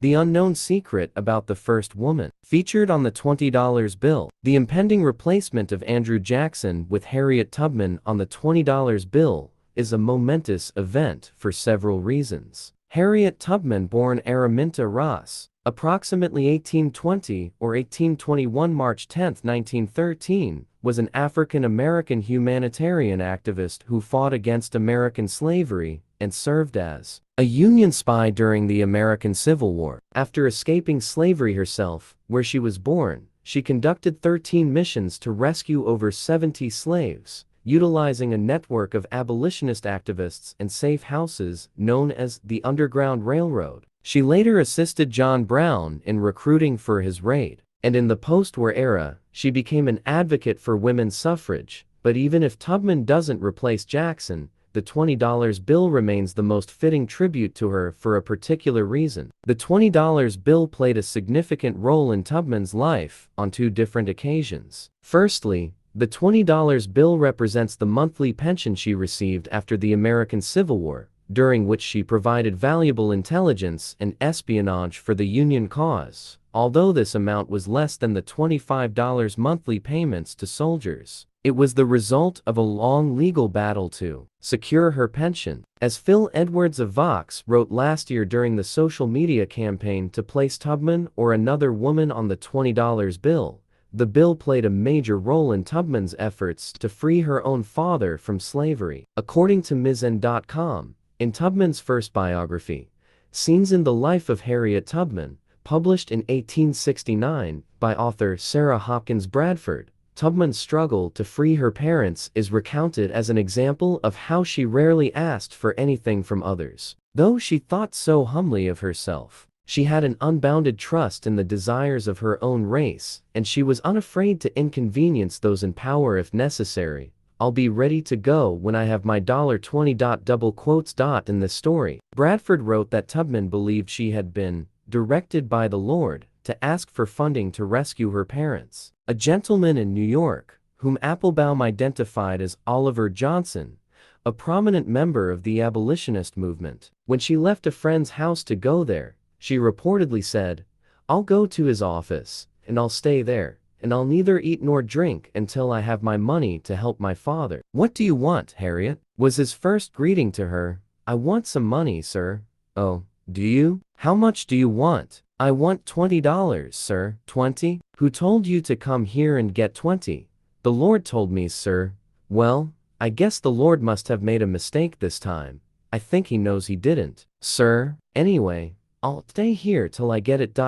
The Unknown Secret About the First Woman. Featured on the $20 bill. The impending replacement of Andrew Jackson with Harriet Tubman on the $20 bill is a momentous event for several reasons. Harriet Tubman, born Araminta Ross, approximately 1820 or 1821, March 10, 1913, was an African-American humanitarian activist who fought against American slavery and served as a Union spy during the American Civil War. After escaping slavery herself, where she was born, she conducted 13 missions to rescue over 70 slaves, utilizing a network of abolitionist activists and safe houses known as the Underground Railroad. She later assisted John Brown in recruiting for his raid, and in the post-war era, she became an advocate for women's suffrage. But even if Tubman doesn't replace Jackson, the $20 bill remains the most fitting tribute to her for a particular reason. The $20 bill played a significant role in Tubman's life on two different occasions. Firstly, the $20 bill represents the monthly pension she received after the American Civil War, during which she provided valuable intelligence and espionage for the Union cause, although this amount was less than the $25 monthly payments to soldiers. It was the result of a long legal battle to secure her pension. As Phil Edwards of Vox wrote last year during the social media campaign to place Tubman or another woman on the $20 bill, the bill played a major role in Tubman's efforts to free her own father from slavery. According to MSN.com, in Tubman's first biography, Scenes in the Life of Harriet Tubman, published in 1869 by author Sarah Hopkins Bradford, Tubman's struggle to free her parents is recounted as an example of how she rarely asked for anything from others. Though she thought so humbly of herself, she had an unbounded trust in the desires of her own race, and she was unafraid to inconvenience those in power if necessary. "I'll be ready to go when I have my $20." In this story, Bradford wrote that Tubman believed she had been directed by the Lord to ask for funding to rescue her parents. A gentleman in New York, whom Applebaum identified as Oliver Johnson, a prominent member of the abolitionist movement, when she left a friend's house to go there, she reportedly said, "I'll go to his office, and I'll stay there, and I'll neither eat nor drink until I have my money to help my father." "What do you want, Harriet?" was his first greeting to her. "I want some money, sir." "Oh, do you? How much do you want?" "I want $20, sir." "20? Who told you to come here and get 20? "The Lord told me, sir." "Well, I guess the Lord must have made a mistake this time. I think he knows he didn't, sir. Anyway, I'll stay here till I get it.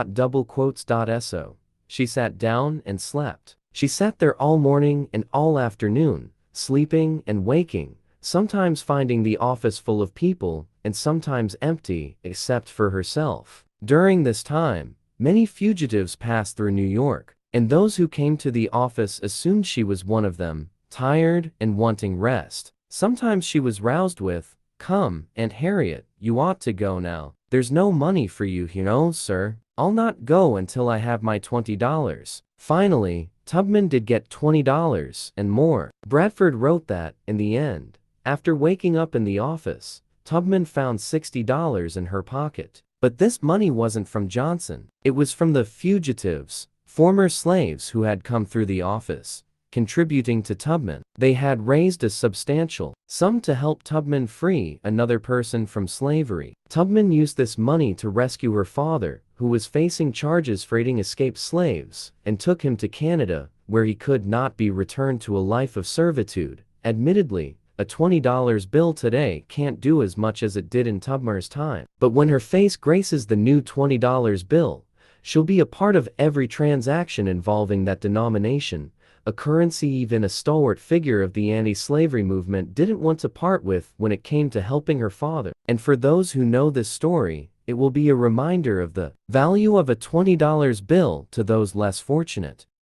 So. She sat down and slept. She sat there all morning and all afternoon, sleeping and waking, sometimes finding the office full of people, and sometimes empty, except for herself. During this time, many fugitives passed through New York, and those who came to the office assumed she was one of them, tired and wanting rest. Sometimes she was roused with, "Come, Aunt Harriet, you ought to go now. There's no money for you, sir. I'll not go until I have my $20. Finally, Tubman did get $20 and more. Bradford wrote that, in the end, after waking up in the office, Tubman found $60 in her pocket. But this money wasn't from Johnson. It was from the fugitives, former slaves who had come through the office, contributing to Tubman. They had raised a substantial sum to help Tubman free another person from slavery. Tubman used this money to rescue her father, who was facing charges for aiding escaped slaves, and took him to Canada, where he could not be returned to a life of servitude. Admittedly, a $20 bill today can't do as much as it did in Tubman's time. But when her face graces the new $20 bill, she'll be a part of every transaction involving that denomination, a currency even a stalwart figure of the anti-slavery movement didn't want to part with when it came to helping her father. And for those who know this story, it will be a reminder of the value of a $20 bill to those less fortunate.